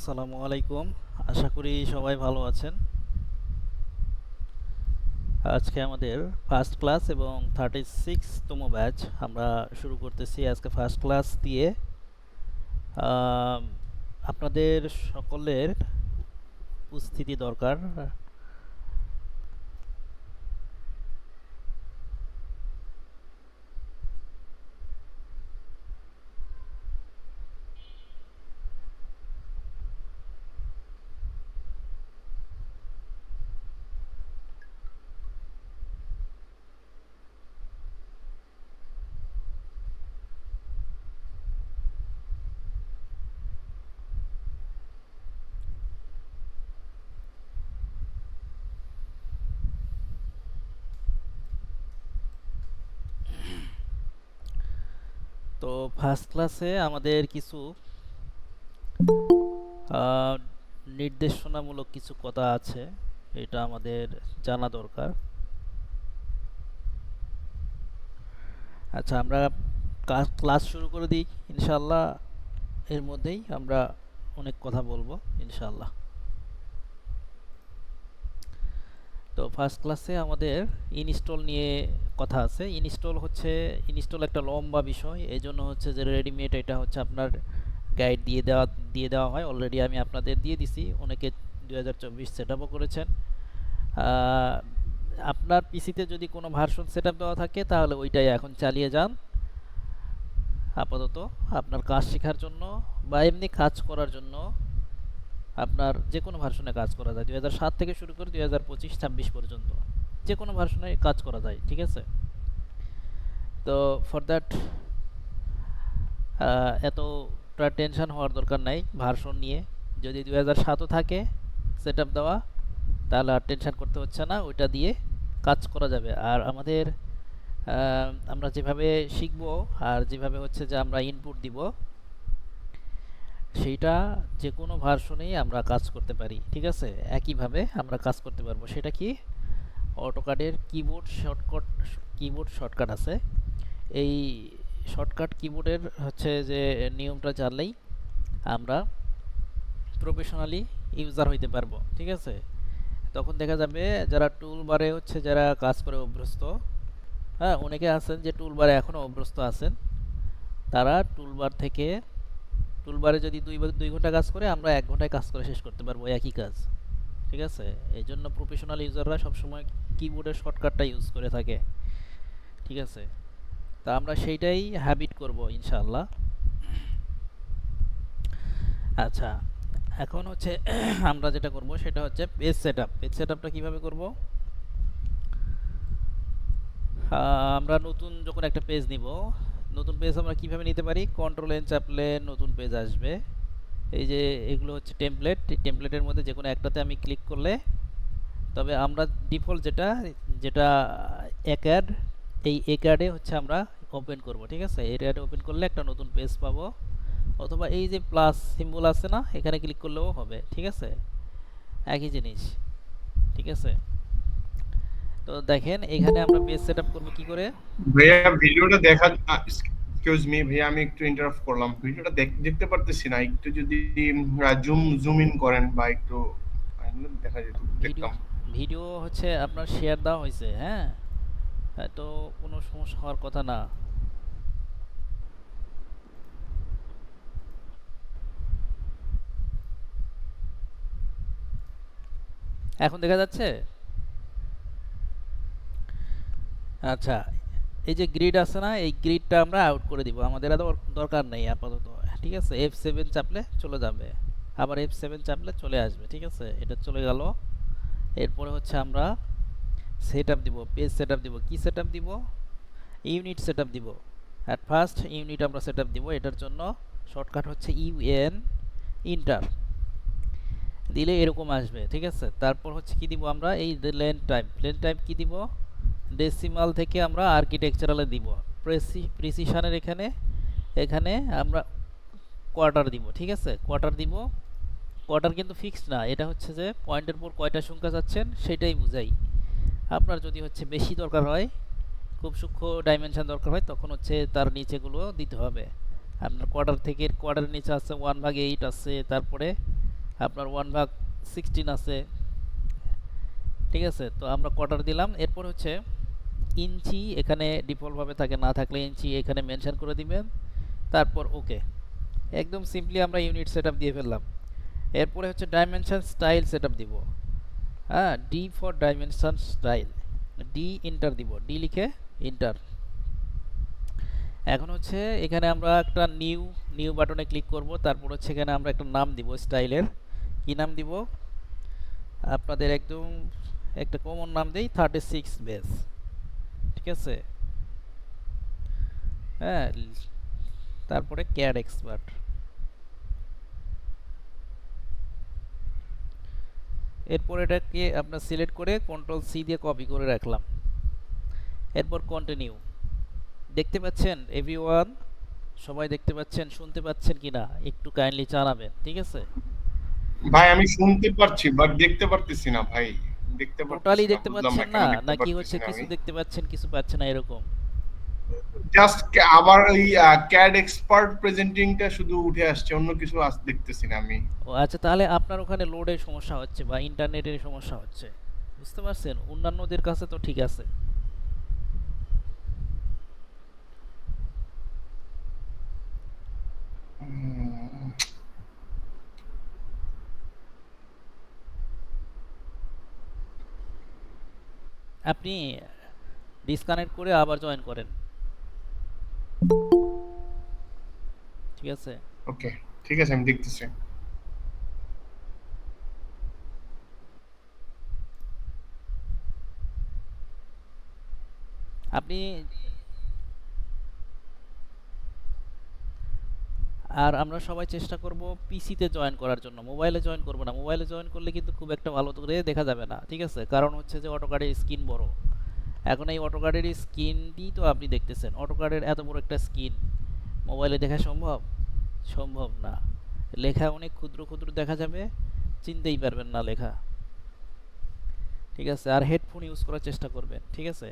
আসসালামু আলাইকুম। আশা করি সবাই ভালো আছেন। আজকে আমাদের ফার্স্ট ক্লাস এবং 36তম ব্যাচ আমরা শুরু করতেছি। আজকে ফার্স্ট ক্লাস দিয়ে আম, আপনাদের সকলের উপস্থিতি দরকার। তো ফার্স্ট ক্লাসে আমাদের কিছু আহ, নির্দেশনামূলক কিছু কথা আছে, এটা আমাদের জানা দরকার। আচ্ছা, আমরা ক্লাস শুরু করে দিই ইনশাআল্লাহ। এর মধ্যেই আমরা অনেক কথা বলবো ইনশাআল্লাহ। তো ফার্স্ট ক্লাসে আমাদের ইনস্টল নিয়ে কথা আছে। ইনস্টল একটা লম্বা বিষয়, এই জন্য হচ্ছে যে রেডিমেড এটা হচ্ছে আপনার গাইড দিয়ে দেওয়া হয়। অলরেডি আমি আপনাদের দিয়ে দিছি, অনেকে 2024 সেট আপও করেছেন। আহ, আপনার পিসিতে যদি কোনো ভার্সন সেট আপ দেওয়া থাকে তাহলে ওইটাই এখন চালিয়ে যান আপাতত। আপনার কাজ শেখার জন্য বা এমনি কাজ করার জন্য আপনার যে কোনো ভার্সনে কাজ করা যায়, 2007 থেকে শুরু করে 2025-26 পর্যন্ত যে কোনো ভার্সনে কাজ করা যায়, ঠিক আছে? তো ফর দ্যাট এতটা টেনশন হওয়ার দরকার নাই ভার্সন নিয়ে। যদি 2007ও থাকে সেট আপ দেওয়া, তাহলে আর টেনশন করতে হচ্ছে না, ওইটা দিয়ে কাজ করা যাবে। আর আমাদের আমরা যেভাবে শিখব আর যেভাবে হচ্ছে যে আমরা ইনপুট দিব, সেইটা যে কোনো ভার্সনেই আমরা কাজ করতে পারি, ঠিক আছে? একইভাবে আমরা কাজ করতে পারবো। সেটা কি? অটোকাডের কিবোর্ড শর্টকাট আছে। এই শর্টকাট কিবোর্ডের হচ্ছে যে নিয়মটা জানলেই আমরা প্রফেশনালি ইউজার হইতে পারবো, ঠিক আছে? তখন দেখা যাবে যারা টুল বারে হচ্ছে যারা কাজ করে অভ্যস্ত, হ্যাঁ, অনেকে আছেন যে টুল বারে এখনও অভ্যস্ত আছেন, তারা টুলবারে যদি 2 ঘন্টা কাজ করে, আমরা 1 ঘন্টায় কাজ করে শেষ করতে পারবো একই কাজ, ঠিক আছে? এই জন্য প্রফেশনাল ইউজাররা সবসময় কিবোর্ডের শর্টকাটটা ইউজ করে থাকে, ঠিক আছে? তা আমরা সেইটাই হ্যাবিট করব ইনশাআল্লাহ। আচ্ছা, এখন হচ্ছে আমরা যেটা করব সেটা হচ্ছে পেজ সেটআপটা কিভাবে করব। আমরা নতুন যখন একটা পেজ নিব, নতুন পেজ আমরা কিভাবে নিতে পারি? কন্ট্রোল এন চাপলে নতুন পেজ আসবে। এই যে এগুলো হচ্ছে টেমপ্লেট, এই টেমপ্লেটের মধ্যে যে কোনো একটাতে আমি ক্লিক করলে, তবে আমরা ডিফল্ট যেটা যেটা একাড, এই একাডে হচ্ছে আমরা ওপেন করব, ঠিক আছে? এই একাডে ওপেন করলে একটা নতুন পেজ পাবো, অথবা এই যে প্লাস সিম্বল আছে না, এখানে ক্লিক করলেও হবে, ঠিক আছে? একই জিনিস, ঠিক আছে? তো দেখেন এখানে আমরা পেজ সেটআপ করব কি করে। ভাইয়া ভিডিওটা দেখা, এক্সকিউজ মি ভাইয়া, আমি একটু ইন্টারাপ্ট করলাম। ভিডিওটা দেখতে পারতেছি না, একটু যদি জুম ইন করেন বা একটু দেখা যেত, ভিডিও দেখতাম। ভিডিও হচ্ছে আপনার শেয়ার দেওয়া হয়েছে, হ্যাঁ? তো কোনো সমস্যা হওয়ার কথা না। এখন দেখা যাচ্ছে? আচ্ছা, এই যে গ্রিড আছে না, এই গ্রিডটা আমরা আউট করে দিব, আমাদের আর দরকার নেই আপাতত, ঠিক আছে? F7 চাপলে চলে যাবে। আবার F7 চাপলে চলে আসবে, ঠিক আছে? এটা চলে গেল। এরপরে হচ্ছে আমরা সেটআপ দিব, পেজ সেটআপ দিব। কি সেটআপ দিব? ইউনিট সেটআপ দিব। অ্যাট ফার্স্ট ইউনিট আমরা সেটআপ দিব। এটার জন্য শর্টকাট হচ্ছে ইউএন ইন্টার দিলে এরকম আসবে, ঠিক আছে? তারপর হচ্ছে কি দিব আমরা? এই লেন টাইপ কি দিব? ডেসিমাল থেকে আমরা আর্কিটেকচারালে দিব। প্রিসিশনের এখানে এখানে আমরা কোয়ার্টার দিব, ঠিক আছে? কোয়ার্টার দিব। কোয়ার্টার কিন্তু ফিক্সড না, এটা হচ্ছে যে পয়েন্টের পর কয়টা সংখ্যা যাচ্ছেন সেটাই বুঝাই। আপনার যদি হচ্ছে বেশি দরকার হয়, খুব সূক্ষ্ম ডাইমেনশন দরকার হয়, তখন হচ্ছে তার নিচেগুলো দিতে হবে। আপনার কোয়ার্টার থেকে কোয়ার্টারের নিচে আছে 1/8 আছে, তারপরে আপনার 1/16 আছে, ঠিক আছে? তো আমরা কোয়ার্টার দিলাম। এরপর হচ্ছে ইঞ্চি এখানে ডিফল্টভাবে থাকে, না থাকলে ইঞ্চি এখানে মেনশন করে দিবেন। তারপর ওকে, একদম সিম্পলি আমরা ইউনিট সেটআপ দিয়ে ফেললাম। এরপরে হচ্ছে ডাইমেনশন স্টাইল সেটআপ দিব। হ্যাঁ, D for dimension style, D inter দিব, ডি লিখে ইন্টার। এখন হচ্ছে এখানে আমরা একটা নিউ বাটনে ক্লিক করব। তারপর হচ্ছে এখানে আমরা একটা নাম দিব স্টাইলের। কি নাম দিব? আপনাদের একদম একটা কমন নাম দেই, 36 বেস, ঠিক আছে? হ্যাঁ, তারপরে ক্যাড এক্সপার্ট। এরপর এটাকে আপনার সিলেক্ট করে কন্ট্রোল সি দিয়ে কপি করে রাখলাম। এরপর কন্টিনিউ। দেখতে পাচ্ছেন এভরিওয়ান? সবাই দেখতে পাচ্ছেন, শুনতে পাচ্ছেন কিনা একটু কাইন্ডলি জানাবেন, ঠিক আছে? ভাই আমি শুনতে পারছি বাট দেখতে পারতেছি না ভাই। দেখতে টোটালি পারতেছি না, দেখতে বুঝলাম না পাচ্ছেন কেন না, দেখতে নাকি পারতেছি হচ্ছে না কিছু আমি। দেখতে পাচ্ছেন কিছু পাচ্ছেন না এরকম? জাস্ট আবার ওই ক্যাড এক্সপার্ট প্রেজেন্টিংটা শুধু উঠে আসছে, অন্য কিছু দেখতেছি না আমি। ও আচ্ছা, তাহলে আপনার ওখানে লোডের সমস্যা হচ্ছে বা ইন্টারনেটের সমস্যা হচ্ছে, বুঝতে পারছেন? অন্যান্যদের কাছে তো ঠিক আছে। উম, আপনি ডিসকানেক্ট করে আবার জয়েন করেন, ঠিক আছে? ওকে, ঠিক আছে, আমি দেখতেছি। আপনি আর আমরা সবাই চেষ্টা করব পিসিতে জয়েন করার জন্য, মোবাইলে জয়েন করব না। মোবাইলে জয়েন করলে কিন্তু খুব একটা ভালো করে দেখা যাবে না, ঠিক আছে? কারণ হচ্ছে যে অটোকার্ডের স্ক্রিন বড়। এখন এই অটোকার্ডের স্ক্রিনটি তো আপনি দেখতেছেন, অটোকার্ডের এত বড় একটা স্ক্রিন মোবাইলে দেখা সম্ভব? সম্ভব না। লেখা অনেক ক্ষুদ্র ক্ষুদ্র দেখা যাবে, চিনতেই পারবেন না লেখা, ঠিক আছে? আর হেডফোন ইউজ করার চেষ্টা করবেন, ঠিক আছে?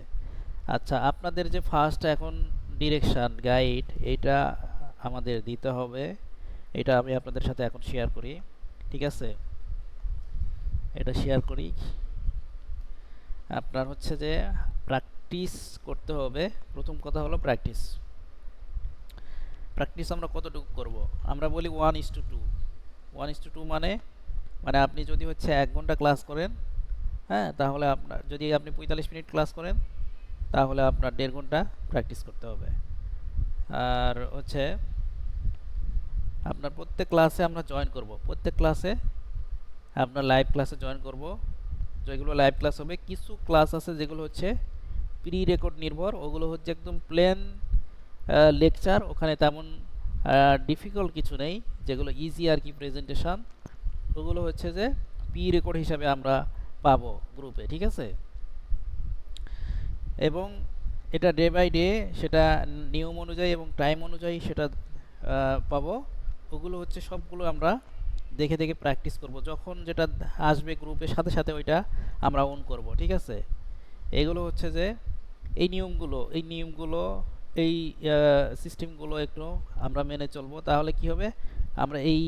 আচ্ছা, আপনাদের যে ফার্স্ট এখন ডিরেকশন গাইড, এইটা আমাদের দিতে হবে। এটা আমি আপনাদের সাথে এখন শেয়ার করি, ঠিক আছে? এটা শেয়ার করি। আপনার হচ্ছে যে প্র্যাকটিস করতে হবে। প্রথম কথা হলো প্র্যাকটিস। প্র্যাকটিস আমরা কতটুকু করব? আমরা বলি 1:2। 1:2 মানে মানে আপনি যদি হচ্ছে 1 ঘন্টা ক্লাস করেন, হ্যাঁ, তাহলে আপনার যদি আপনি 45 মিনিট ক্লাস করেন, তাহলে আপনার 1.5 ঘন্টা প্র্যাকটিস করতে হবে। আর হচ্ছে আপনার প্রত্যেক ক্লাসে আমরা জয়েন করব, প্রত্যেক ক্লাসে আপনার লাইভ ক্লাসে জয়েন করব। যেগুলো লাইভ ক্লাস হবে, কিছু ক্লাস আছে যেগুলো হচ্ছে প্রি রেকর্ড নির্ভর, ওগুলো হচ্ছে একদম প্লেন লেকচার, ওখানে তেমন ডিফিকাল্ট কিছু নেই, যেগুলো ইজি আর কি প্রেজেন্টেশন, ওগুলো হচ্ছে যে প্রি রেকর্ড হিসাবে আমরা পাবো গ্রুপে, ঠিক আছে? এবং এটা ডে বাই ডে সেটা নিয়ম অনুযায়ী এবং টাইম অনুযায়ী সেটা পাবো। ওগুলো হচ্ছে সবগুলো আমরা দেখে দেখে প্র্যাকটিস করব, যখন যেটা আসবে গ্রুপের সাথে সাথে ওইটা আমরা অন করব, ঠিক আছে? এগুলো হচ্ছে যে এই নিয়মগুলো এই সিস্টেমগুলো একটু আমরা মেনে চলবো, তাহলে কি হবে? আমরা এই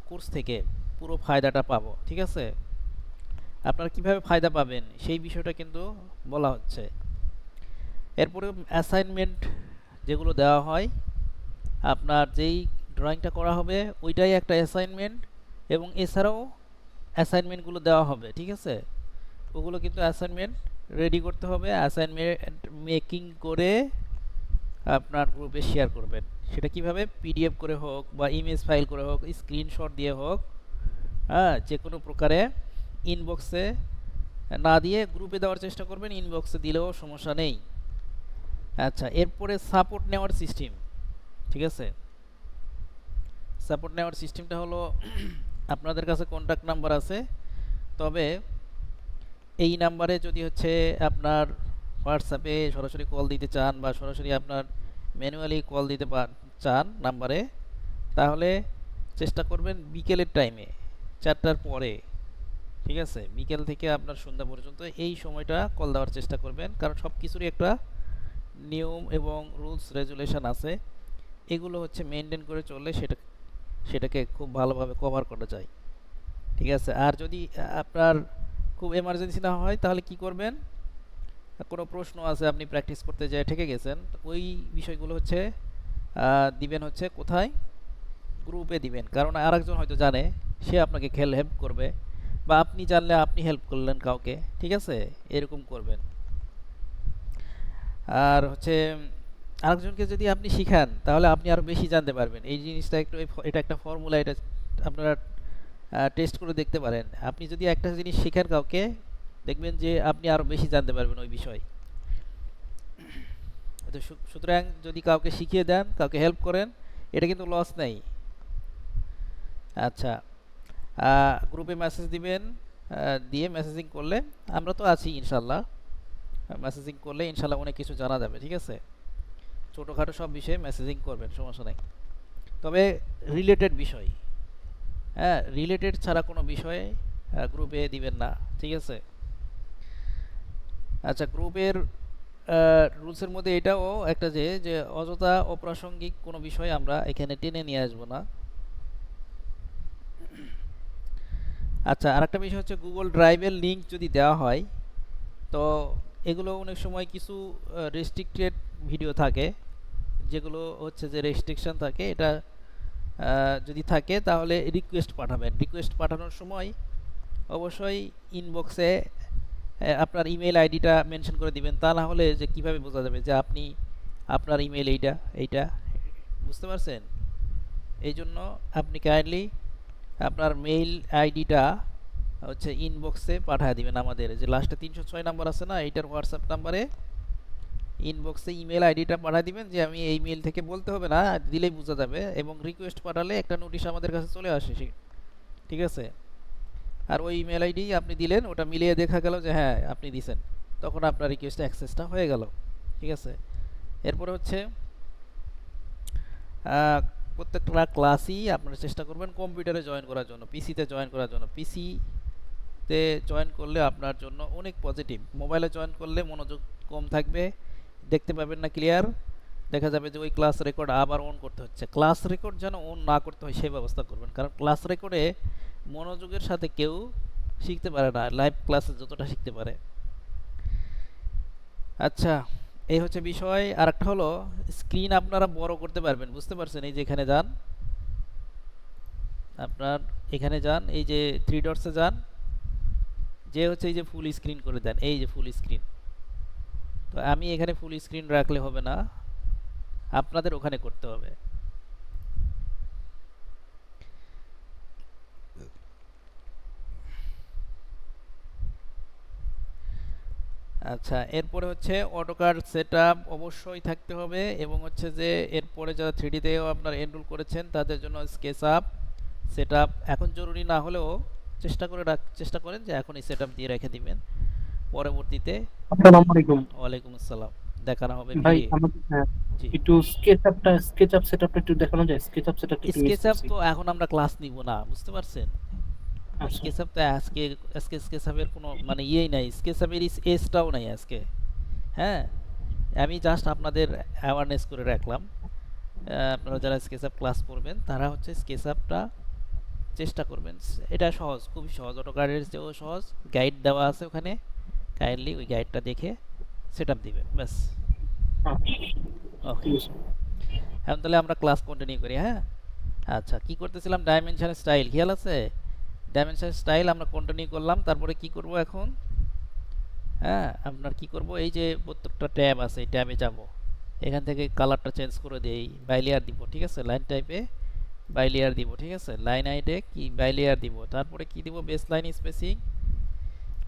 কোর্স থেকে পুরো ফায়দাটা পাবো, ঠিক আছে? আপনারা কিভাবে ফায়দা পাবেন সেই বিষয়টা কিন্তু বলা হচ্ছে। এরপরে অ্যাসাইনমেন্ট যেগুলো দেওয়া হয়, আপনার যেই ড্রয়িংটা করা হবে ওইটাই একটা অ্যাসাইনমেন্ট, এবং এছাড়াও অ্যাসাইনমেন্টগুলো দেওয়া হবে, ঠিক আছে? ওগুলো কিন্তু অ্যাসাইনমেন্ট রেডি করতে হবে, অ্যাসাইনমেন্ট মেকিং করে আপনার গ্রুপে শেয়ার করবেন। সেটা কিভাবে পিডিএফ করে হোক বা ইমেজ ফাইল করে হোক, স্ক্রিনশট দিয়ে হোক, হ্যাঁ, যে কোনো প্রকারে ইনবক্সে না দিয়ে গ্রুপে দেওয়ার চেষ্টা করবেন, ইনবক্সে দিলেও সমস্যা নেই। আচ্ছা, এরপরে সাপোর্ট নেওয়ার সিস্টেম, ঠিক আছে। সাপোর্ট নেওয়ার সিস্টেমটা হলো আপনাদের কাছে কন্ট্যাক্ট নাম্বার আছে, তবে এই নাম্বারে যদি হচ্ছে আপনার হোয়াটসঅ্যাপে সরাসরি কল দিতে চান বা সরাসরি আপনার ম্যানুয়ালি কল দিতে চান নাম্বারে, তাহলে চেষ্টা করবেন বিকেলের টাইমে 4টার পরে, ঠিক আছে। বিকেল থেকে আপনার সন্ধ্যা পর্যন্ত এই সময়টা কল দেওয়ার চেষ্টা করবেন, কারণ সব কিছুরই একটা নিয়ম এবং রুলস রেগুলেশন আছে, এগুলো হচ্ছে মেনটেন করে চললে সেটাকে খুব ভালোভাবে কভার করা যায়, ঠিক আছে। আর যদি আপনার খুব এমার্জেন্সি না হয় তাহলে কি করবেন, কোনো প্রশ্ন আছে আপনি প্র্যাকটিস করতে যেয়ে ঠেকে গেছেন, ওই বিষয়গুলো হচ্ছে দিবেন হচ্ছে কোথায়, গ্রুপে দিবেন, কারণ আরেকজন হয়তো জানে, সে আপনাকে হেল্প করবে, বা আপনি জানলে আপনি হেল্প করলেন কাউকে, ঠিক আছে, এরকম করবেন। আর হচ্ছে আরেকজনকে যদি আপনি শিখান তাহলে আপনি আরও বেশি জানতে পারবেন। এই জিনিসটা একটু এটা একটা ফর্মুলা, এটা আপনারা টেস্ট করে দেখতে পারেন। আপনি যদি একটা জিনিস শেখান কাউকে, দেখবেন যে আপনি আরও বেশি জানতে পারবেন ওই বিষয়। তো সুতরাং যদি কাউকে শিখিয়ে দেন, কাউকে হেল্প করেন, এটা কিন্তু লস নেই। আচ্ছা, গ্রুপে মেসেজ দিবেন, দিয়ে মেসেজিং করলে, আমরা তো আছি ইনশাল্লাহ, মেসেজিং করলে ইনশাল্লাহ অনেক কিছু জানা যাবে, ঠিক আছে। ছোটোখাটো সব বিষয়ে মেসেজিং করবেন, সমস্যা নেই, তবে রিলেটেড বিষয়, হ্যাঁ, রিলেটেড ছাড়া কোনো বিষয়ে গ্রুপে দিবেন না, ঠিক আছে। আচ্ছা, গ্রুপের রুলসের মধ্যে এটাও একটা যে অযথা অপ্রাসঙ্গিক কোনো বিষয় আমরা এখানে টেনে নিয়ে আসবো না। আচ্ছা, আরেকটা বিষয় হচ্ছে গুগল ড্রাইভের লিঙ্ক যদি দেওয়া হয়, তো এগুলো অনেক সময় কিছু রেস্ট্রিক্টেড ভিডিও থাকে, যেগুলো হচ্ছে যে রেস্ট্রিকশন থাকে, এটা যদি থাকে তাহলে রিকোয়েস্ট পাঠাবেন। রিকোয়েস্ট পাঠানোর সময় অবশ্যই ইনবক্সে আপনার ইমেল আইডিটা মেনশন করে দিবেন, তা না হলে যে কিভাবে বোঝা যাবে যে আপনি আপনার ইমেল এইটা, বুঝতে পারছেন। এই জন্য আপনি কাইন্ডলি আপনার মেইল আইডিটা হচ্ছে ইনবক্সে পাঠিয়ে দিবেন, আমাদের যে লাস্টে 306 নাম্বার আছে না, এইটার হোয়াটসঅ্যাপ নাম্বারে ইনবক্সে ইমেল আইডিটা পাঠিয়ে দিবেন, যে আমি এই মেইল থেকে, বলতে হবে না, দিলেই বোঝা যাবে, এবং রিকোয়েস্ট পাঠালে একটা নোটিশ আমাদের কাছে চলে আসে, ঠিক আছে। আর ওই ইমেল আইডি আপনি দিলেন, ওটা মিলিয়ে দেখা গেল যে হ্যাঁ আপনি দিছেন, তখন আপনার রিকোয়েস্ট অ্যাক্সেসটা হয়ে গেল, ঠিক আছে। এরপরে হচ্ছে প্রত্যেকটা ক্লাসই আপনারা চেষ্টা করবেন কম্পিউটারে জয়েন করার জন্য, পিসিতে জয়েন করার জন্য। পিসিতে জয়েন করলে আপনার জন্য অনেক পজিটিভ, মোবাইলে জয়েন করলে মনোযোগ কম থাকবে, দেখতে পাবেন না ক্লিয়ার, দেখা যাবে যে ওই ক্লাস রেকর্ড আবার অন করতে হচ্ছে। ক্লাস রেকর্ড যেন অন না করতে হয় সেই ব্যবস্থা করবেন, কারণ ক্লাস রেকর্ডে মনোযোগের সাথে কেউ শিখতে পারে না, লাইভ ক্লাসে যতটা শিখতে পারে। আচ্ছা, এই হচ্ছে বিষয়। আর একটা হলো স্ক্রিন আপনারা বড় করতে পারবেন, বুঝতে পারছেন। এই যে এখানে যান, আপনার এখানে যান, এই যে থ্রি ডটসে যান, যে হচ্ছে এই যে ফুল স্ক্রিন করে দেন, এই যে ফুল স্ক্রিন। তো আমি এখানে ফুল স্ক্রিন রাখলে হবে না, আপনাদের ওখানে করতে হবে। আচ্ছা, এরপরে হচ্ছে অটোকাড সেটআপ অবশ্যই থাকতে হবে, এবং হচ্ছে যে এরপরে যারা 3D-তেও আপনার এনরোল করেছেন তাদের জন্য স্কেচআপ সেটআপ এখন জরুরি না হলেও চেষ্টা করেন যে এখনই সেটআপ দিয়ে রেখে দিবেন, পরবর্তীতে। আসসালামু আলাইকুম ওয়ালাইকুম আসসালাম। দেখানো হবে ভাই, ভিডিও। আমাকে জি, একটু স্কেচআপ সেটআপটা একটু দেখানো যায়? স্কেচআপ সেটআপটা একটু মিস স্কেচআপ করছি। তো এখন আমরা ক্লাস নিব না, বুঝতে পারছেন। আচ্ছা, স্কেচআপ তো আজকে স্কেচআপের কোনো মানে ইয়েই নাই, স্কেচআপের এজটাও নাই আজকে, হ্যাঁ। আমি জাস্ট আপনাদের অ্যাওয়ারনেস করে রাখলাম, আপনারা যারা স্কেচআপ ক্লাস করবেন তারা হচ্ছে স্কেচআপটা চেষ্টা করবেন। এটা সহজ, খুবই সহজ, অটোক্যাডের চেয়েও সহজ, গাইড দেওয়া আছে ওখানে, কাইন্ডলি ওই গাইডটা দেখে সেটআপ দিবেন, ব্যাস। আচ্ছা, ওকে, ঠিক আছে। এখন তাহলে আমরা ক্লাস কন্টিনিউ করি, হ্যাঁ। আচ্ছা, কি করতেছিলাম, ডাইমেনশন স্টাইল খেয়াল আছে, ডাইমেনশন স্টাইল আমরা কন্টিনিউ করলাম। তারপরে কি করব এখন, হ্যাঁ, আপনার কি করব, এই যে প্রত্যেকটা ট্যাব আছে এই ট্যাবে যাব, এখান থেকে কালারটা চেঞ্জ করে দেই, বাই লেয়ার দিব, ঠিক আছে। লাইন টাইপে বাই লেয়ার দিব, ঠিক আছে। লাইন হাইটে কি বাই লেয়ার দিব, তারপরে কি দিব, বেস লাইন স্পেসিং।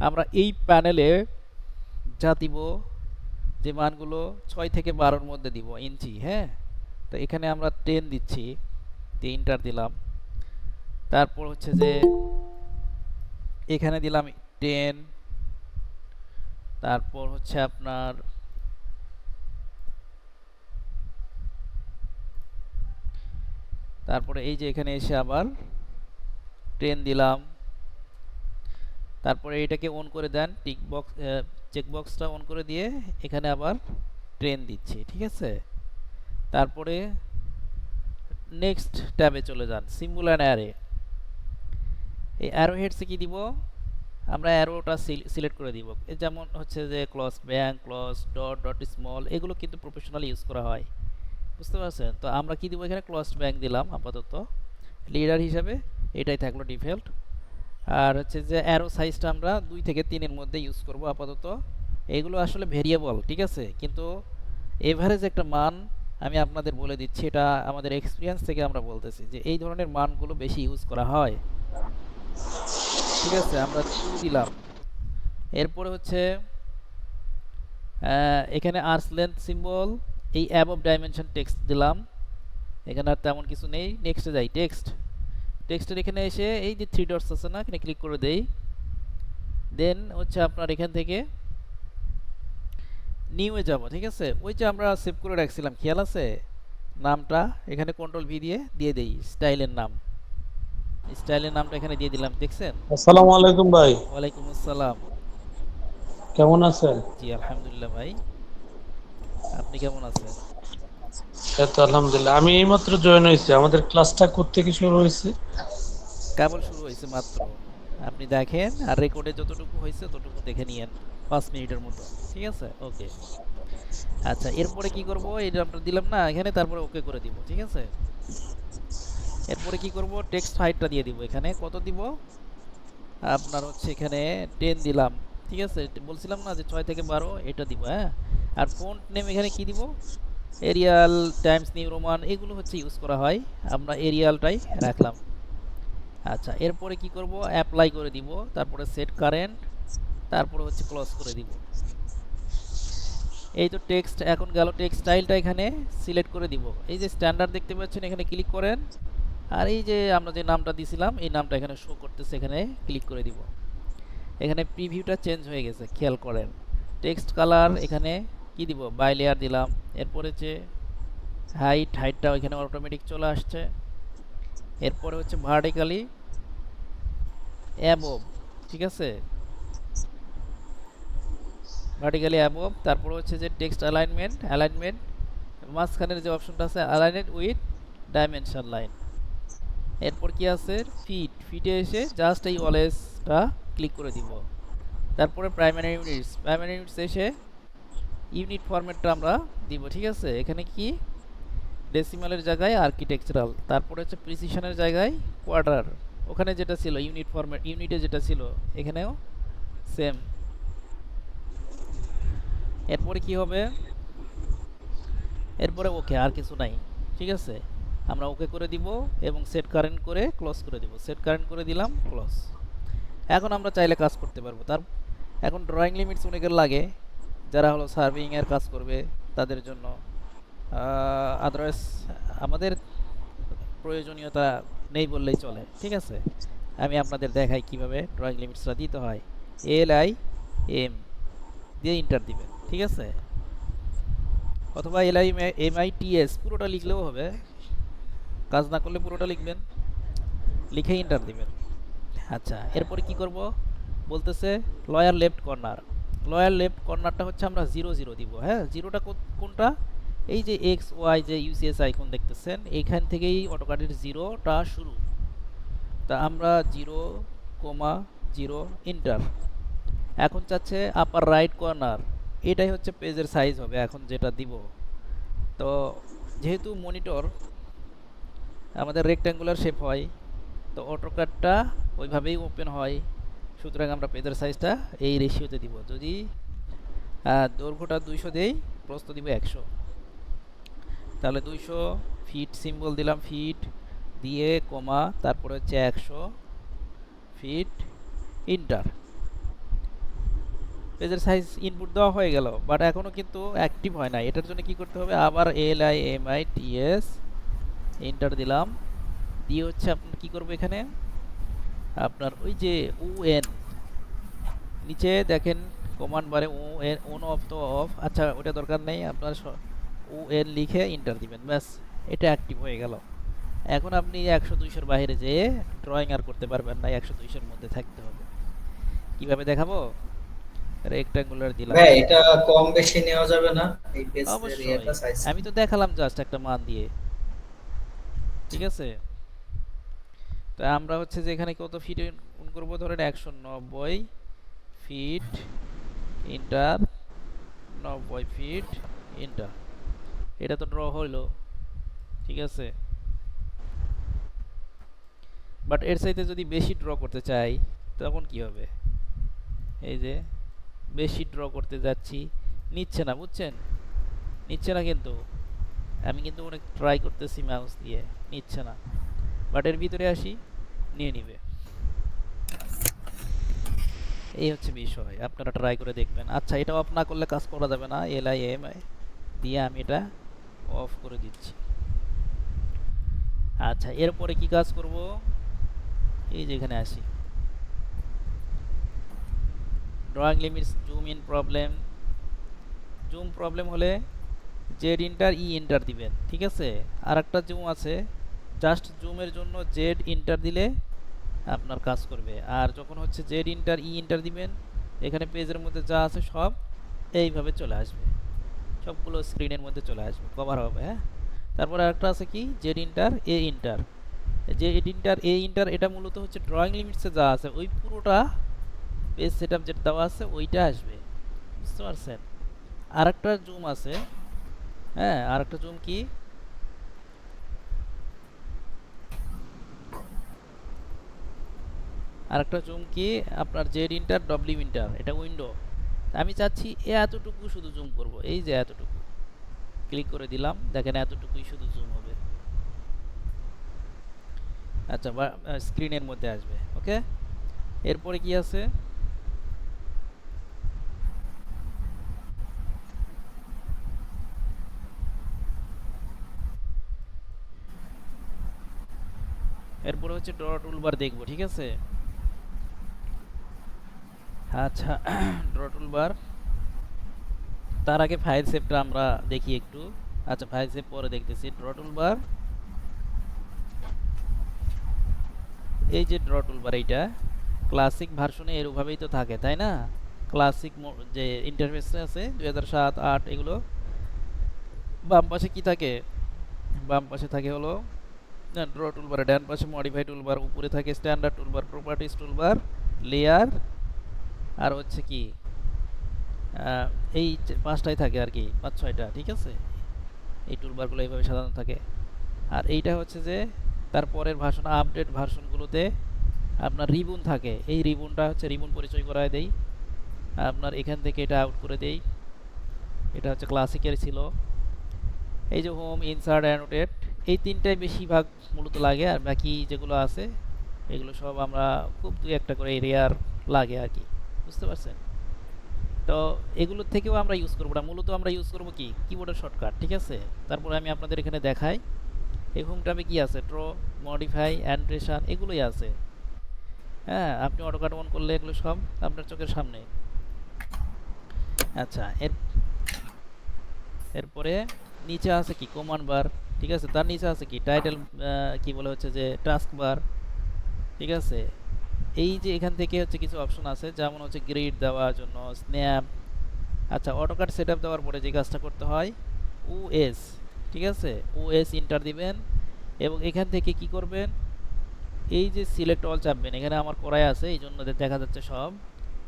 আমরা এই প্যানেলে যা দিব, যে মানগুলো 6 থেকে 12-র মধ্যে দিব ইঞ্চি, হ্যাঁ। তো এখানে আমরা 10 দিচ্ছি, দিয়ে ইন্টার দিলাম। তারপর হচ্ছে যে এখানে দিলাম 10, তারপর হচ্ছে আপনার তারপরে এই যে এখানে এসে আবার 10 দিলাম। তারপরে এটাকে অন করে দেন, টিক বক্স চেক বক্সটা অন করে দিয়ে এখানে আবার 10 দিচ্ছি, ঠিক আছে। তারপরে নেক্সট ট্যাবে চলে যান, সিম্বল অ্যান্ড অ্যারে। এই অ্যারো হেডসে কি দিব, আমরা অ্যারোটা সিলেক্ট করে দিব। যেমন হচ্ছে যে ক্লস ব্যাঙ্ক, ক্লস ডট, ডট স্মল, এগুলো কিন্তু প্রফেশনালি ইউজ করা হয়, বুঝতে পারছেন। তো আমরা কি দিব, এখানে ক্লস ব্যাঙ্ক দিলাম আপাতত লিডার হিসাবে, এটাই থাকলো ডিফল্ট। আর হচ্ছে যে অ্যারো সাইজটা আমরা 2 থেকে 3-এর মধ্যে ইউজ করব আপাতত। এগুলো আসলে ভেরিয়েবল, ঠিক আছে, কিন্তু এভারেজ একটা মান আমি আপনাদের বলে দিচ্ছি, এটা আমাদের এক্সপিরিয়েন্স থেকে আমরা বলতেছি যে এই ধরনের মানগুলো বেশি ইউজ করা হয়, ঠিক আছে। আমরা 2 দিলাম। এরপরে হচ্ছে এখানে আর্স লেন্থ সিম্বল, এই অ্যাবভ ডাইমেনশন টেক্সট দিলাম। এখানে আর তেমন কিছু নেই। নেক্সটে যাই, টেক্সটের এখানে এসে এই যে 3 ডটস আছে না, এখানে ক্লিক করে দেই। দেন হচ্ছে আপনার এখান থেকে নিউয়ে যাব, ঠিক আছে। ওই যে আমরা সেভ করে রাখছিলাম, খেয়াল আছে নামটা, এখানে কন্ট্রোল ভি দিয়ে দেই, স্টাইলের নামটা এখানে দিয়ে দিলাম, দেখছেন। আসসালামু আলাইকুম ভাই, ওয়ালাইকুম আসসালাম। কেমন আছেন? জি আলহামদুলিল্লাহ ভাই, আপনি কেমন আছেন? এই তো আলহামদুলিল্লাহ। আমি এইমাত্র জয়েন হয়েছি। আমাদের ক্লাসটা কোত্থেকে শুরু হয়েছে? কেবল শুরু হয়েছে মাত্র, আপনি দেখেন আর রেকর্ডে যতটুকু হয়েছে ততটুকু দেখে নিয়েন, 5 মিনিটের মতো, ঠিক আছে। ওকে, আচ্ছা। এরপরে কি করব, এটা আমরা দিলাম না এখানে, তারপরে ওকে করে দিব, ঠিক আছে। এরপরে কি করব, টেক্সট হাইটটা দিয়ে দিব। এখানে কত দিব, আপনার হচ্ছে এখানে 10 দিলাম, ঠিক আছে। বলছিলাম না যে 6 থেকে 12, এটা দিব, হ্যাঁ। আর ফন্ট নেম এখানে কি দিব, এরিয়াল, টাইমস নিউ রোমান, এগুলো হচ্ছে ইউজ করা হয়, আমরা এরিয়ালটাই রাখলাম। আচ্ছা, এরপরে কি করব, অ্যাপ্লাই করে দিব, তারপরে সেট কারেন্ট, তারপরে হচ্ছে ক্লোজ করে দিব। এই তো টেক্সট এখন গেল, টেক্সট স্টাইলটা এখানে সিলেক্ট করে দিব। এই যে স্ট্যান্ডার্ড দেখতে পাচ্ছেন, এখানে ক্লিক করেন, আর এই যে আমরা যে নামটা দিছিলাম এই নামটা এখানে শো করতেছে, এখানে ক্লিক করে দিব। এখানে প্রিভিউটা চেঞ্জ হয়ে গেছে, খেয়াল করেন। টেক্সট কালার এখানে কি দিব, বাই লেয়ার দিলাম। এরপরে যে হাইটটা এখানে অটোমেটিক চলে আসছে। এরপরে হচ্ছে ভার্টিক্যালি অ্যাবভ, ঠিক আছে, ভার্টিক্যালি অ্যাবভ। তারপর হচ্ছে যে টেক্সট অ্যালাইনমেন্ট, মাঝখানের যে অপশনটা আছে অ্যালাইনেড উইথ ডাইমেনশন লাইন। এরপর কি আছে, ফিটে এসে জাস্ট এই অলওয়েজটা ক্লিক করে দিব। তারপরে প্রাইমারি ইউনিটস এসে ইউনিট ফরম্যাটটা আমরা দিব, ঠিক আছে। এখানে কি ডেসিমালের জায়গায় আর্কিটেকচারাল, তারপরে হচ্ছে প্রিসিশনের জায়গায় কোয়ার্টার, ওখানে যেটা ছিল ইউনিট ফরম্যাট, ইউনিটে যেটা ছিল এখানেও সেম। এরপরে কি হবে, এরপরে ওকে, আর কিছু নাই, ঠিক আছে। আমরা ওকে করে দিব এবং সেট কারেন্ট করে ক্লোজ করে দিব, সেট কারেন্ট করে দিলাম, ক্লোজ। এখন আমরা চাইলে কাজ করতে পারবো। এখন ড্রয়িং লিমিটস অনেকের লাগে, যারা হলো সার্ভিংয়ের কাজ করবে তাদের জন্য। আদারওয়াইজ আমাদের প্রয়োজনীয়তা নেই বললেই চলে, ঠিক আছে। আমি আপনাদের দেখাই কিভাবে ড্রয়িং লিমিটসটা দিতে হয়। LIM দিয়ে ইন্টার দিবেন, ঠিক আছে, অথবা LIMITS পুরোটা লিখলেও হবে, কাজ না করলে পুরোটা লিখবেন, লিখে ইন্টার দিবেন। আচ্ছা, এরপরে কি করব, বলতেছে লোয়ার লেফট কর্নারটা হচ্ছে আমরা 0 0 দিব, হ্যাঁ। জিরোটা কোনটা, এই যে XY যে UCS আইকন দেখতেছেন, এইখান থেকেই অটোকাটের জিরোটা শুরু। তা আমরা 0,0 ইন্টার। এখন চাচ্ছে আপার রাইট কর্নার, এটাই হচ্ছে পেজের সাইজ হবে এখন যেটা দিব। তো যেহেতু মনিটর আমাদের রেক্ট্যাঙ্গুলার শেপ হয়, তো অটোকাটটা ওইভাবেই ওপেন হয়, সুতরাং আমরা পেজের সাইজটা এই রেশিওতে দিব। যদি দৈর্ঘ্যটা 200 দেই, প্রস্থ দিব 100, তাহলে 200 ফিট সিম্বল দিলাম, ফিট দিয়ে কমা, তারপরে হচ্ছে 100 ফিট, ইন্টার। পেজের সাইজ ইনপুট দেওয়া হয়ে গেল, বাট এখনও কিন্তু অ্যাক্টিভ হয় না। এটার জন্য কি করতে হবে, আবার LIMITS এন্টার দিলাম, দিয়ে হচ্ছে আপনার কী করবো এখানে, আপনার ওই যে UN নিচে দেখেন কমান্ড বারে UN অন অফ তো অফ, আচ্ছা ওটা দরকার নেই, আপনার UN লিখে এন্টার দিবেন, ব্যাস এটা অ্যাক্টিভ হয়ে গেল। এখন আপনি 100-200 বাইরে যেয়ে ড্রয়িং আর করতে পারবেন না, 100-200 মধ্যে থাকতে হবে। কিভাবে দেখাবো, রেক্ট্যাঙ্গুলার দিলাম। ভাই এটা কম বেশি নেওয়া যাবে না এই পেজের অবশ্যই, এরিয়াটা সাইজ? আমি তো দেখালাম জাস্ট একটা মান দিয়ে, ঠিক আছে। তো আমরা হচ্ছে যে এখানে কত ফিট করব, ধরেন 190 ফিট, ইন্টার, 90 ফিট, ইন্টার। এটা তো ড্র হইলো, ঠিক আছে। বাট এর চাইতে যদি বেশি ড্র করতে চাই তখন কি হবে, এই যে বেশি ড্র করতে যাচ্ছি, নিচ্ছে না, বুঝছেন, নিচ্ছে না, কিন্তু আমি কিন্তু অনেক ট্রাই করতেছি মাউস দিয়ে, নিচ্ছে না। বাট এর ভিতরে আসি, নিয়ে নিবে। এই হচ্ছে বিষয়, আপনারা ট্রাই করে দেখবেন। আচ্ছা, এটা অফ না করলে কাজ করা যাবে না, LIMI দিয়ে আমি এটা অফ করে দিচ্ছি। আচ্ছা, এরপরে কি কাজ করব, এই যেখানে আসি, drawing limits, zoom in problem. Zoom problem হলে জেড ইন্টার ই এন্টার দিবেন, ঠিক আছে। আর একটা জুম আছে, জাস্ট জুমের জন্য জেড ইন্টার দিলে আপনার কাজ করবে। আর যখন হচ্ছে জেড ইন্টার ই এন্টার দিবেন, এখানে পেজের মধ্যে যা আছে সব এইভাবে চলে আসবে, সবগুলো স্ক্রিনের মধ্যে চলে আসবে, কভার হবে। হ্যাঁ, তারপরে আরেকটা আছে কি, জেড ইন্টার এ ইন্টার। জেড ইন্টার এ ইন্টার এটা মূলত হচ্ছে ড্রয়িং লিমিটসে যা আছে ওই পুরোটা পেজ সেটআপ যেটা দেওয়া আছে ওইটা আসবে, বুঝতে পারছেন। আরেকটা জুম আছে, হ্যাঁ, আরেকটা জুম কি, আরেকটা জুম কি আপনার জেড ইন্টার ডব্লিউ ইন্টার, এটা উইন্ডো। আমি চাচ্ছি এতটুকু শুধু জুম করব, এই যে এতটুকু ক্লিক করে দিলাম, দেখেন এতটুকুই শুধু জুম হবে। আচ্ছা, স্ক্রিনের মধ্যে আসবে, ওকে। এরপরে কি আছে, এরপরে হচ্ছে ড্র টুলবার দেখব, ঠিক আছে। আচ্ছা, ড্র টুলবার, তার আগে ফাইল সেভটা আমরা দেখি একটু। আচ্ছা, ফাইল সেভ পরে দেখতেছি। ড্র টুলবার, এই যে ড্র টুলবার, এইটা ক্লাসিক ভার্সনে এরভাবেই তো থাকে, তাই না। ক্লাসিক যে ইন্টারফেস আছে 2007, 8 এগুলো, বাম পাশে কি থাকে, বাম পাশে থাকে হলো ড্র টুলবার, ডান পাশে মডিফাই টুলবার, উপরে থাকে standard toolbar, properties toolbar, layer, আর হচ্ছে কি এই পাঁচটাই থাকে আর কি, 5-6টা, ঠিক আছে। এই টুলবারগুলো এইভাবে সাজানো থাকে। আর এইটা হচ্ছে যে তারপরের ভার্সন, আপডেট ভার্সনগুলোতে আপনার রিবন থাকে, এই রিবনটা হচ্ছে রিবন পরিচয় করায় দেই আপনার, এখান থেকে এটা আউট করে দেই। এটা হচ্ছে ক্লাসিকের ছিল। এই যে হোম, ইনসার্ট, অ্যানোটেট, এই তিনটাই বেশিরভাগ মূলত লাগে, আর বাকি যেগুলো আছে এগুলো সব আমরা খুব 2-1টা করে এরিয়ার লাগে আর কি, বুঝতে পারছেন। তো এগুলোর থেকেও আমরা ইউজ করবো না, মূলত আমরা ইউজ করবো কি, কিবোর্ডের শর্টকাট, ঠিক আছে। তারপরে আমি আপনাদের এখানে দেখাই, এই হোম ট্যাবে কি আছে, ড্র, মডিফাই, অ্যানোটেশন, এগুলোই আছে। হ্যাঁ, আপনি অটোকাট অন করলে এগুলো সব আপনার চোখের সামনে। আচ্ছা, এরপরে নিচে আছে কি, কমান্ড বার, ঠিক আছে। তার নিচে আছে কি, টাইটেল, কি বলে হচ্ছে যে টাস্ক বার, ঠিক আছে। এই যে এখান থেকে হচ্ছে কিছু অপশন আছে, যেমন হচ্ছে গ্রিড দেওয়ার জন্য, স্ন্যাপ। আচ্ছা, অটোকাট সেটআপ দেওয়ার পরে যে কাজটা করতে হয়, ওএস, ঠিক আছে, ওএস ইন্টার দিবেন, এবং এখান থেকে কি করবেন, এই যে সিলেক্ট অল চাপবেন, এখানে আমার করাই আছে এই জন্য দেখা যাচ্ছে, সব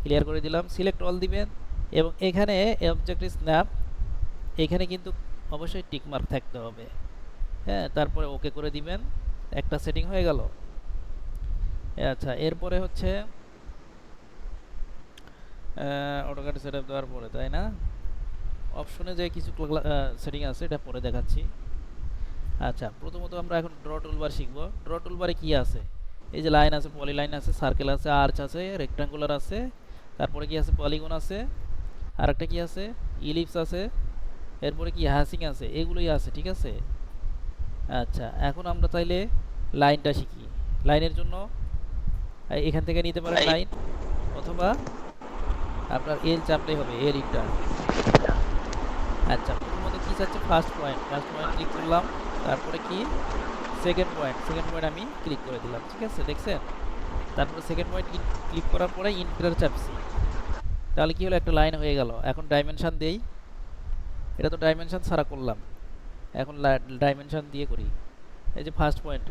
ক্লিয়ার করে দিলাম। সিলেক্ট অল দিবেন, এবং এখানে অবজেক্টিভ স্ন্যাপ, এখানে কিন্তু অবশ্যই টিক মার্ক থাকতে হবে, হ্যাঁ। তারপরে ওকে করে দিবেন, একটা সেটিং হয়ে গেল। আচ্ছা, এরপরে হচ্ছে অটোকাট সেটআপ দেওয়ার পরে, তাই না, অপশনে যে কিছু সেটিং আছে এটা পরে দেখাচ্ছি। আচ্ছা, প্রথমত আমরা এখন ড্র টুলবার শিখব। ড্র টুলবারে কি আছে? এই যে লাইন আছে, পলিলাইন আছে, সার্কেল আছে, আর্চ আছে, রেক্ট্যাঙ্গুলার আছে, তারপরে কি আছে, পলিগন আছে, আর একটা কি আছে, ইলিপস আছে, এরপরে কি হ্যাসিং আছে, এগুলোই আছে, ঠিক আছে। আচ্ছা, এখন আমরা চাইলে লাইনটা শিখি। লাইনের জন্য এখান থেকে নিতে পারেন লাইন, অথবা আপনার এল চাপলেই হবে, এল ইন্টার। আচ্ছা, প্রথমত কি চাচ্ছে, ফার্স্ট পয়েন্ট ক্লিক করলাম, তারপরে কি সেকেন্ড পয়েন্ট আমি ক্লিক করে দিলাম, ঠিক আছে, দেখছেন। তারপরে সেকেন্ড পয়েন্ট ক্লিক করার পরে ইন্টার চাপছি, তাহলে কি হলো, একটা লাইন হয়ে গেল। এখন ডাইমেনশন দেই, এটা তো ডাইমেনশন ছাড়া করলাম, এখন ডাইমেনশন দিয়ে করি। এই যে ফার্স্ট পয়েন্ট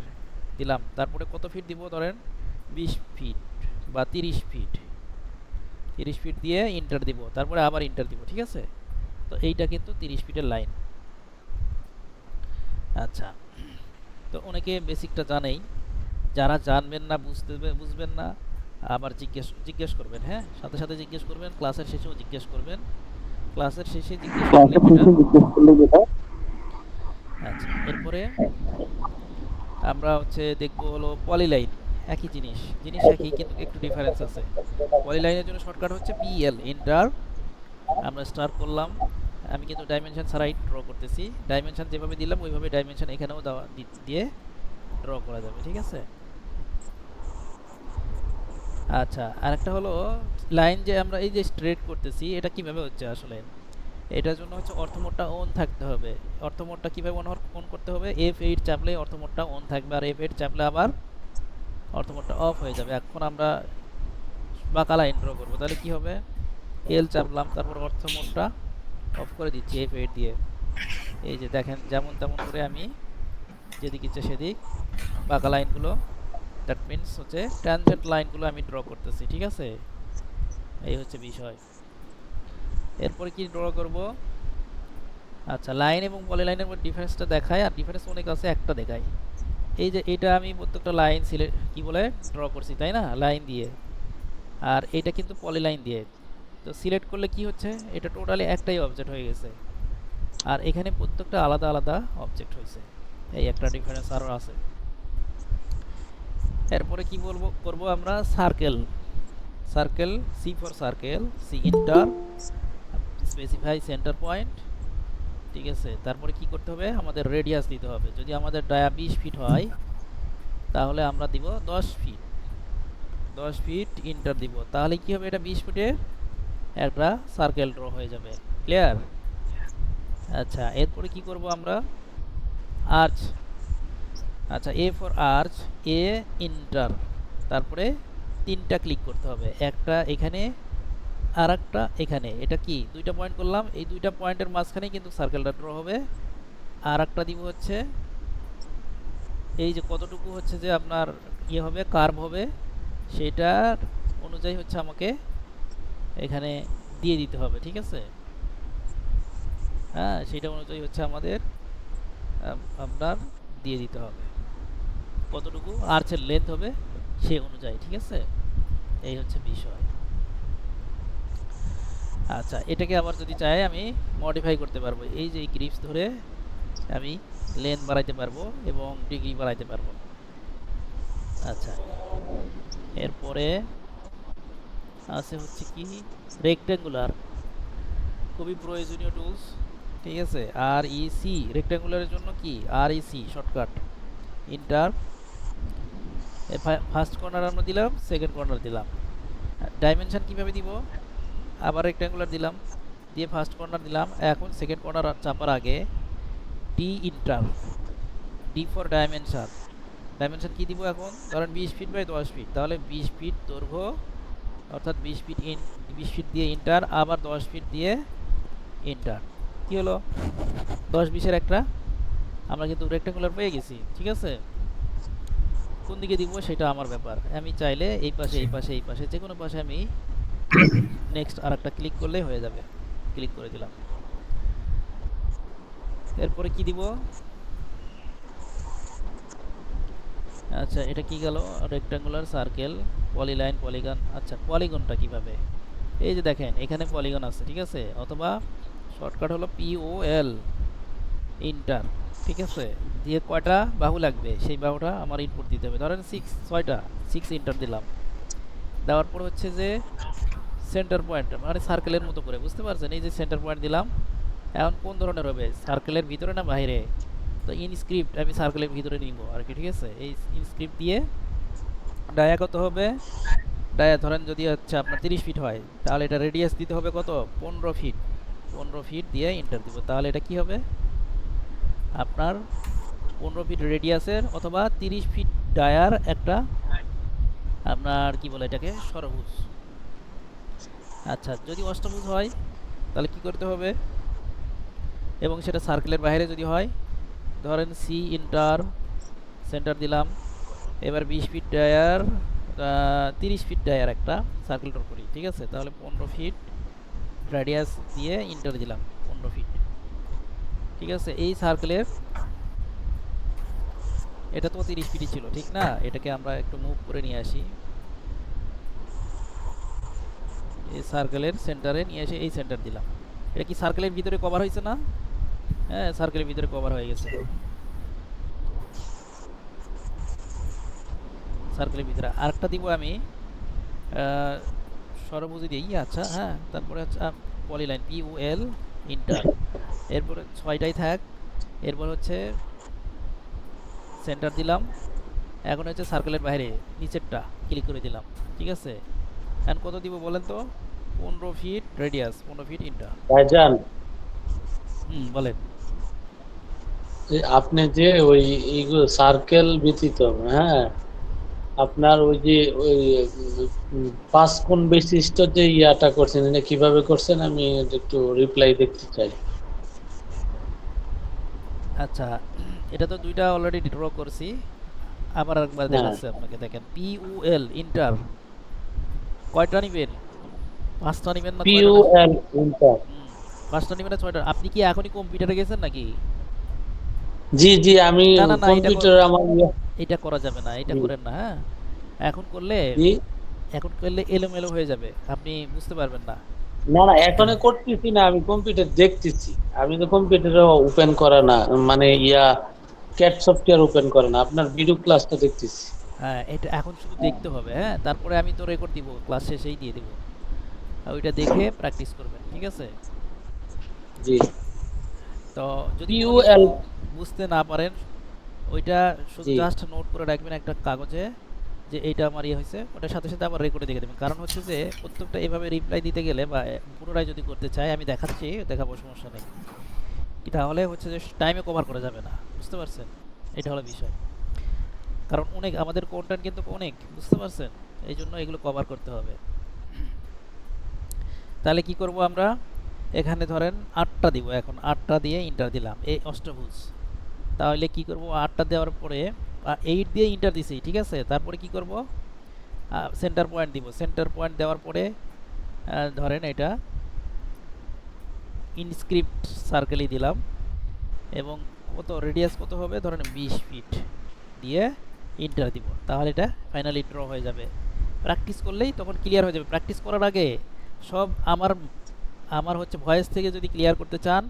দিলাম, তারপরে কত ফিট দিব, ধরেন 20 ফিট বা 30 ফিট, 30 ফিট দিয়ে ইন্টার দিব, তারপরে আবার ইন্টার দিব, ঠিক আছে। তো এইটা কিন্তু 30 ফিটের লাইন। আচ্ছা, তো অনেকে বেসিকটা জানেই, যারা জানবেন না, বুঝবেন না, আবার জিজ্ঞেস করবেন, হ্যাঁ, সাথে সাথে জিজ্ঞেস করবেন, ক্লাসের শেষেও জিজ্ঞেস করবেন, ক্লাসের শেষে জিজ্ঞেস করলে যেটা। আচ্ছা, এরপরে আমরা হচ্ছে দেখব হলো পলিলাইন। একই জিনিস একই, কিন্তু একটু ডিফারেন্স আছে। পলিলাইনের জন্য শর্টকাট হচ্ছে পিএল, ইন্টার। আমরা স্টার্ট করলাম, আমি কিন্তু ডাইমেনশন ছাড়াই ড্র করতেছি। ডাইমেনশন যেভাবে দিলাম ওইভাবে ডাইমেনশন এখানেও দিয়ে ড্র করা যাবে, ঠিক আছে। আচ্ছা, আরেকটা হলো লাইন যে আমরা এই যে স্ট্রেট করতেছি, এটা কিভাবে হচ্ছে আসলে, এটার জন্য হচ্ছে অর্থমোডটা অন থাকতে হবে। অর্থমোডটা কিভাবে অন করতে হবে, F8 চাপলে অর্থমোডটা অন থাকবে, আর F8 চাপলে আবার অর্থমোডটা অফ হয়ে যাবে। এখন আমরা বাঁকা লাইন ড্র করবো, তাহলে কি হবে, এল চাপলাম, তারপর অর্থমোডটা অফ করে দিচ্ছি F8 দিয়ে। এই যে দেখেন, যেমন তেমন করে আমি যেদিক ইচ্ছে সেদিক বাঁকা লাইনগুলো, দ্যাট মিনস হচ্ছে ট্যানজেন্ট লাইনগুলো আমি ড্র করতেছি, ঠিক আছে। এই হচ্ছে বিষয়। এরপরে কি ড্র করব, আচ্ছা, লাইন এবং পলিলাইনের মধ্যে ডিফারেন্সটা দেখায়, আর ডিফারেন্স অনেক আছে, একটা দেখায়। এই যে এটা আমি প্রত্যেকটা লাইন কি বলে ড্র করছি, তাই না, লাইন দিয়ে, আর এটা কিন্তু পলিলাইন দিয়ে। তো সিলেক্ট করলে কি হচ্ছে, এটা টোটালি একটাই অবজেক্ট হয়ে গেছে, আর এখানে প্রত্যেকটা আলাদা আলাদা অবজেক্ট হয়েছে। এই একটা ডিফারেন্স আরও আছে। এরপরে কি করব আমরা, circle, C for circle, C enter, specify center point, ঠিক আছে। তারপরে কি করতে হবে, আমাদের রেডিয়াস দিতে হবে। যদি আমাদের ডায়া 20 ফিট হয়, তাহলে আমরা দিব 10 ফিট ইন্টার দিব, তাহলে কি হবে, এটা 20 ফিটের একটা সার্কেল ড্র হয়ে যাবে, ক্লিয়ার। আচ্ছা, এরপরে কি করব আমরা, আর্চ। আচ্ছা, A for arch, A inter, তারপরে 3টা ক্লিক করতে হবে, একটা এখানে আর একটা এখানে। এটা কি 2টা পয়েন্ট করলাম, এই 2টা পয়েন্টের মাঝখানেই কিন্তু সার্কেলটা ড্র হবে। আর একটা দিব হচ্ছে এই যে কতটুকু হচ্ছে যে আপনার ইয়ে হবে, কার্ভ হবে, সেটার অনুযায়ী হচ্ছে আমাকে এখানে দিয়ে দিতে হবে, ঠিক আছে। হ্যাঁ, সেটা অনুযায়ী হচ্ছে আমাদের আপনার দিয়ে দিতে হবে কতটুকু আর্চের লেন্থ হবে সেই অনুযায়ী, ঠিক আছে। এই হচ্ছে বিষয়। আচ্ছা, এটাকে আবার যদি চাই আমি মডিফাই করতে পারবো, এই যে গ্রিপস ধরে আমি লেন্থ বাড়াইতে পারবো এবং ডিগ্রি বাড়াইতে পারবো। আচ্ছা, এরপরে আছে হচ্ছে কি রেক্ট্যাঙ্গুলার, খুবই প্রয়োজনীয় টুলস, ঠিক আছে। REC রেক্ট্যাঙ্গুলারের জন্য কি REC shortcut, inter. First corner আমরা দিলাম, সেকেন্ড কর্নার দিলাম। ডাইমেনশন কিভাবে দিব, আবার রেক্ট্যাঙ্গুলার দিলাম, দিয়ে ফার্স্ট কর্নার দিলাম। এখন সেকেন্ড কর্নার চাপার আগে D inter, D for dimension. Dimension কি দিব এখন, ধরেন 20 ফিট বাই 10 ফিট, তাহলে 20 ফিট দৈর্ঘ্য, অর্থাৎ 20 ফিট দিয়ে ইন্টার, আবার 10 ফিট দিয়ে ইন্টার। কি হলো, 10-20-এর একটা আমরা কিন্তু রেক্ট্যাঙ্গুলার পেয়ে গেছি, ঠিক আছে। কোন দিকে দিব সেটা আমার ব্যাপার, আমি চাইলে এই পাশে এই পাশে এই পাশে যে কোনো পাশে আমি নেক্সট আর একটা ক্লিক করলেই হয়ে যাবে। ক্লিক করে দিলাম। এরপরে কি দিব, আচ্ছা, এটা কি গেল, রেক্ট্যাঙ্গুলার, সার্কেল, পলিলাইন, পলিগন। আচ্ছা, পলিগনটা কিভাবে, এই যে দেখেন এখানে পলিগন আছে, ঠিক আছে, অথবা শর্টকাট হলো POL ইন্টার। ঠিক আছে, দিয়ে কয়টা বাহু লাগবে সেই বাহুটা আমার ইনপুট দিতে হবে। ধরেন 6 এন্টার দিলাম। দেওয়ার পর হচ্ছে যে সেন্টার পয়েন্ট মানে সার্কেলের মতো করে, বুঝতে পারছেন? এই যে সেন্টার পয়েন্ট দিলাম। এখন কোন ধরনের হবে, সার্কেলের ভিতরে না বাইরে? তো ইনস্ক্রিপ্ট আমি সার্কেলের ভিতরে নিব আর কি, ঠিক আছে? এই ইনস্ক্রিপ্ট দিয়ে ডায়া কত হবে, ডায়া ধরেন যদি হচ্ছে আপনার 30 ফিট হয়, তাহলে এটা রেডিয়াস দিতে হবে কত, 15 ফিট। 15 ফিট দিয়ে এন্টার দিব, তাহলে এটা কি হবে আপনার 15 ফিট রেডিয়াসের অথবা 30 ফিট ডায়ার একটা আপনার কি বলে এটাকে, ষড়ভুজ। আচ্ছা, যদি অষ্টভুজ হয় তাহলে কি করতে হবে, এবং সেটা সার্কেলের বাইরে যদি হয়, ধরেন সি ইন্টার সেন্টার দিলাম। এবার 20 ফিট ডায়ার 30 ফিট ডায়ার একটা সার্কেল ড্র করি, ঠিক আছে? তাহলে 15 ফিট রেডিয়াস দিয়ে ইন্টার দিলাম 15 ফিট, ঠিক আছে? এই সার্কেলের এটা তো 30 ফিটই ছিল, ঠিক না? এটাকে আমরা একটু মুভ করে নিয়ে আসি, এই সার্কেলের সেন্টারে নিয়ে এসে এই সেন্টার দিলাম। এটা কি সার্কেলের ভিতরে কভার হয়েছে না? হ্যাঁ, সার্কেলের ভিতরে কভার হয়ে গেছে। সার্কেলের ভিতরে আরেকটা দিব আমি ষড়ভুজ দিই। আচ্ছা হ্যাঁ, তারপরে হচ্ছে পলিলাইন PUL ইন্টার, এরপরে 6টাই থাক। এরপর হচ্ছে সেন্টার দিলাম। এখন হচ্ছে সার্কেলের বাইরে নিচেরটা ক্লিক করে দিলাম, ঠিক আছে? এখন কত দিব বলেন তো, 15 ফিট রেডিয়াস, 15 ফিট ইন্টার। ভাইজান, বলেন। আপনি যে ওই এইগুলো সার্কেল ব্যতীত, হ্যাঁ, আপনার ওই যে ওই 5 কোণ বিশিষ্ট যে ইয়াটা করছেন, এটা কিভাবে করছেন আমি একটু রিপ্লাই দেখতে চাই। আচ্ছা, এটা তো দুইটা অলরেডি ড্র করছি, আবার একবার দেখাচ্ছি আপনাকে। দেখেন PUL ইন্টার কয়টা নেবেন, 5টা নেবেন না 6টা? PUL inter. 5টা নেবেন না 6টা? আপনি কি এখনই কম্পিউটারে গেছেন নাকি? জি জি, আমি না না না, কম্পিউটার আমার এটা করা যাবে না, এটা করেন না। হ্যাঁ, এখন করলে জি এলোমেলো হয়ে যাবে, আপনি বুঝতে পারবেন না। না না, এখনো করতেছি না, আমি কম্পিউটার দেখতেছি। আমি তো কম্পিউটারে ওপেন করা না, মানে ইয়া ক্যাট সফটওয়্যার ওপেন করে না, আপনার ভিডিও ক্লাসটা দেখতেছি। হ্যাঁ, এটা এখন শুধু দেখতে হবে। হ্যাঁ, তারপরে আমি তো রেকর্ড দিব, ক্লাস শেষেই দিয়ে দেবো। ওইটা দেখে প্র্যাকটিস করবেন, ঠিক আছে? জি। তো যদি কোনো কিছু PUL বুঝতে না পারেন, ওইটা শুধু জি জাস্ট নোট করে রাখবেন একটা কাগজে, যে এইটা আমার ইয়ে হয়েছে, ওটার সাথে সাথে আবার রেকর্ডে দেখে দেবেন। কারণ হচ্ছে যে প্রত্যেকটা এইভাবে রিপ্লাই দিতে গেলে বা পুনরায় যদি করতে চাই, আমি দেখাচ্ছি, দেখাবো, সমস্যা নেই। তাহলে হচ্ছে যে টাইমে কভার করা যাবে না, বুঝতে পারছেন? এটা হলো বিষয়। কারণ অনেক আমাদের কন্টেন্ট কিন্তু অনেক, বুঝতে পারছেন? এই জন্য এগুলো কভার করতে হবে। তাহলে কি করব আমরা, এখানে ধরেন 8টা দিব, এখন 8টা দিয়ে ইন্টার দিলাম, এই অষ্টভুজ। তাহলে কি করব, 8টা দেওয়ার পরে 8 দিয়ে ইন্টার দিছি, ঠিক আছে? তারপরে কি করব, সেন্টার পয়েন্ট দিব। সেন্টার পয়েন্ট দেওয়ার পরে ধরেন এটা ইনস্ক্রিপ্ট সার্কেলই দিলাম, এবং কত রেডিয়াস কত হবে, ধরেন 20 ফিট দিয়ে ইন্টার দিব। তাহলে এটা ফাইনালি ড্র হয়ে যাবে। প্র্যাকটিস করলেই তখন ক্লিয়ার হয়ে যাবে। প্র্যাকটিস করার আগে সব আমার হচ্ছে ভয়েস থেকে যদি ক্লিয়ার করতে চান,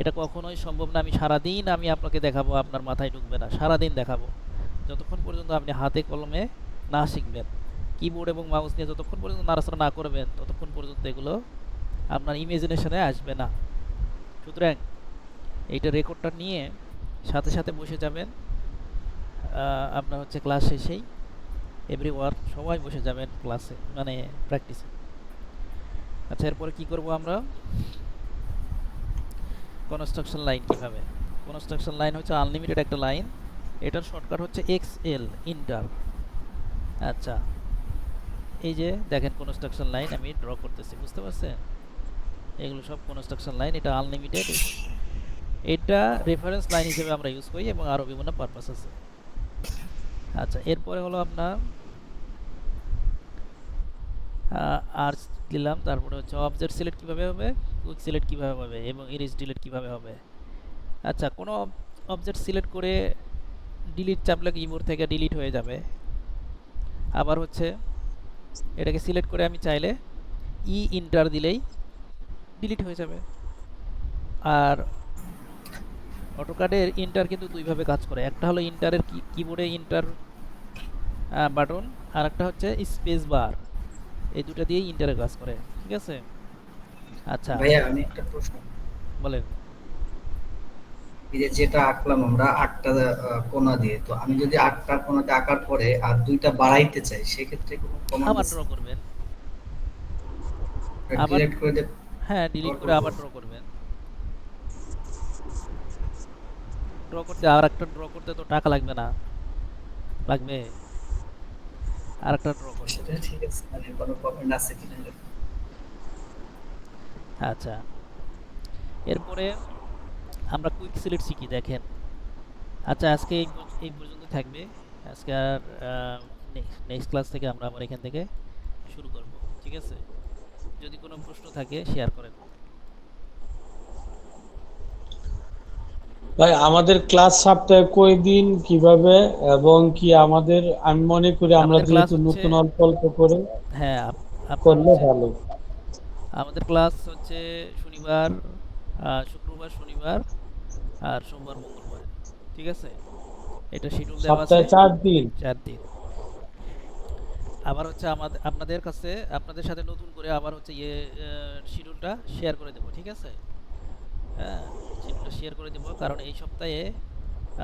এটা কখনোই সম্ভব না। আমি সারাদিন আমি আপনাকে দেখাবো, আপনার মাথায় ঢুকবে না, সারাদিন দেখাবো, যতক্ষণ পর্যন্ত আপনি হাতে কলমে না শিখবেন। কিবোর্ড এবং মাউস নিয়ে যতক্ষণ পর্যন্ত নাড়াচাড়া না করবেন, ততক্ষণ পর্যন্ত এগুলো আপনার ইমাজিনেশনে আসবে না। সুতরাং এইটা রেকর্ডটা নিয়ে সাথে সাথে বসে যাবেন, আপনার হচ্ছে ক্লাস শেষেই এভরিওয়ান সবাই বসে যাবেন ক্লাসে, মানে প্র্যাকটিসে। আচ্ছা, এরপরে কি করব আমরা, কনস্ট্রাকশন লাইন কিভাবে। কনস্ট্রাকশন লাইন হচ্ছে আনলিমিটেড একটা লাইন, এটার শর্টকাট হচ্ছে XL ইন্টার। আচ্ছা, এই যে দেখেন কনস্ট্রাকশন লাইন আমি ড্র করতেছি, বুঝতে পারছেন? এগুলো সব কনস্ট্রাকশন লাইন, এটা আনলিমিটেড। এটা রেফারেন্স লাইন হিসেবে আমরা ইউজ করি, এবং আরও বিভিন্ন পারপাস আছে। আচ্ছা, এরপরে হলো আপনার আর্চ দিলাম, তারপরে হচ্ছে অবজেক্ট সিলেক্ট কীভাবে হবে, কুইক সিলেক্ট কীভাবে হবে, এবং ইরেজ ডিলিট কীভাবে হবে। আচ্ছা, কোনো অবজেক্ট সিলেক্ট করে ডিলিট চাপলে কিবোর্ড থেকে ডিলিট হয়ে যাবে। আবার হচ্ছে এটাকে সিলেক্ট করে আমি চাইলে ইন্টার দিলেই ডিলিট হয়ে যাবে। আর অটোক্যাডের ইন্টার কিন্তু দুইভাবে কাজ করে, একটা হলো ইন্টারের কিবোর্ডে ইন্টার বাটন, আর একটা হচ্ছে স্পেস বার, এই দুটো দিয়েই ইন্টারে কাজ করে, ঠিক আছে? আচ্ছা ভাইয়া আমি একটা প্রশ্ন, বলেন। এই যে যেটা আঁকলাম আমরা 8টা কোণা দিয়ে, তো আমি যদি 8টা কোণাতে আঁকার পরে আর 2টা বাড়াইতে চাই, সেক্ষেত্রে কোনো কমান্ড আবার ড্র করবেন, আবার ডিলিট করে দেব? হ্যাঁ ডিলিট আবার করে করবো? আবার ড্র করবেন। ড্র করতে আর একটা ড্র করতে তো টাকা লাগবে না, লাগবে আর একটা ড্র করবেন। সেটা ঠিক আছে, মানে কোনো কমেন্ট আছে কিনা? আচ্ছা, এরপরে আমরা কুইক সিলেক্ট শিখি, দেখেন। আচ্ছা আজকে এই পর্যন্ত থাকবে, আজকে আর নেক্সট ক্লাস থেকে আমরা আবার এখান থেকে শুরু করব, ঠিক আছে? যদি কোনো প্রশ্ন থাকে শেয়ার করেন। ভাই আমাদের ক্লাস সপ্তাহে কয়দিন কিভাবে এবং কি আমাদের, আমি মনে করি আমরা আমাদের ক্লাস যেহেতু হচ্ছে, নতুন অল্প অল্প করে হ্যাঁ আপনার করলে হচ্ছে ভালো। আমাদের ক্লাস হচ্ছে শনিবার, শুক্রবার, শনিবার আর সোমবার, মঙ্গলবার, ঠিক আছে? এটা শিডিউল দেওয়া আছে, সপ্তাহে 4 দিন। 4 দিন। আবার হচ্ছে আমাদের আপনাদের কাছে আপনাদের সাথে নতুন করে আবার হচ্ছে শিডিউলটা শেয়ার করে দেবো, ঠিক আছে? হ্যাঁ, শিডিউলটা শেয়ার করে দেবো, কারণ এই সপ্তাহে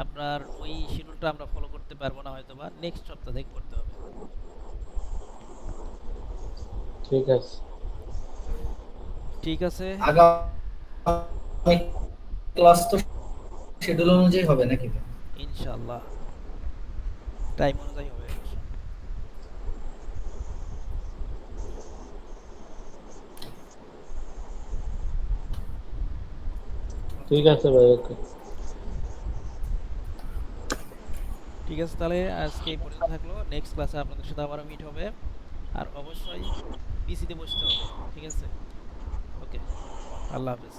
আপনার ওই শিডিউলটা আমরা ফলো করতে পারবো না, হয়তো বা নেক্সট সপ্তাহ থেকে করতে হবে। ঠিক আছে। ঠিক আছে, আগামী ক্লাস তো শিডিউল অনুযায়ী হবে নাকি? ইনশাআল্লাহ টাইম অনুযায়ী হবে। ঠিক আছে ভাই, ওকে। ঠিক আছে, তাহলে আজকে এই পর্যন্ত থাকলো, নেক্সট ক্লাসে আপনাদের সাথে আবারও মিট হবে, আর অবশ্যই পিসিতে বসতে হবে, ঠিক আছে? ওকে, আল্লাহ হাফেজ।